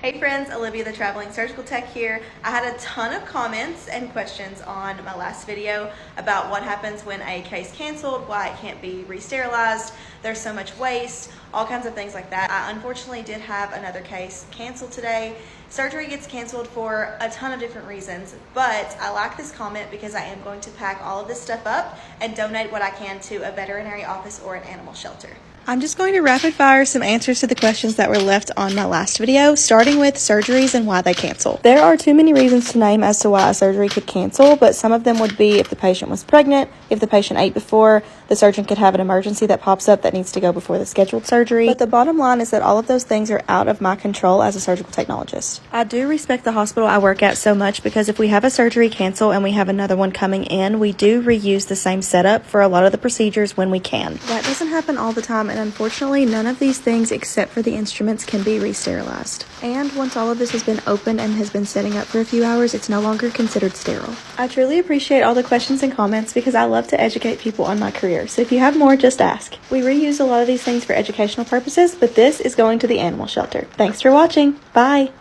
Hey friends, Olivia the Traveling Surgical Tech here. I had a ton of comments and questions on my last video about what happens when a case canceled, why it can't be re-sterilized, there's so much waste, all kinds of things like that. I unfortunately did have another case canceled today. Surgery gets canceled for a ton of different reasons, but I like this comment because I am going to pack all of this stuff up and donate what I can to a veterinary office or an animal shelter. I'm just going to rapid fire some answers to the questions that were left on my last video, starting with surgeries and why they cancel. There are too many reasons to name as to why a surgery could cancel, but some of them would be if the patient was pregnant, if the patient ate before, the surgeon could have an emergency that pops up that needs to go before the scheduled surgery. But the bottom line is that all of those things are out of my control as a surgical technologist. I do respect the hospital I work at so much because if we have a surgery cancel and we have another one coming in, we do reuse the same setup for a lot of the procedures when we can. That doesn't happen all the time, and unfortunately none of these things except for the instruments can be re-sterilized. And once all of this has been opened and has been setting up for a few hours, it's no longer considered sterile. I truly appreciate all the questions and comments because I love to educate people on my career, so if you have more, just ask. We reuse a lot of these things for educational purposes, but this is going to the animal shelter. Thanks for watching. Bye!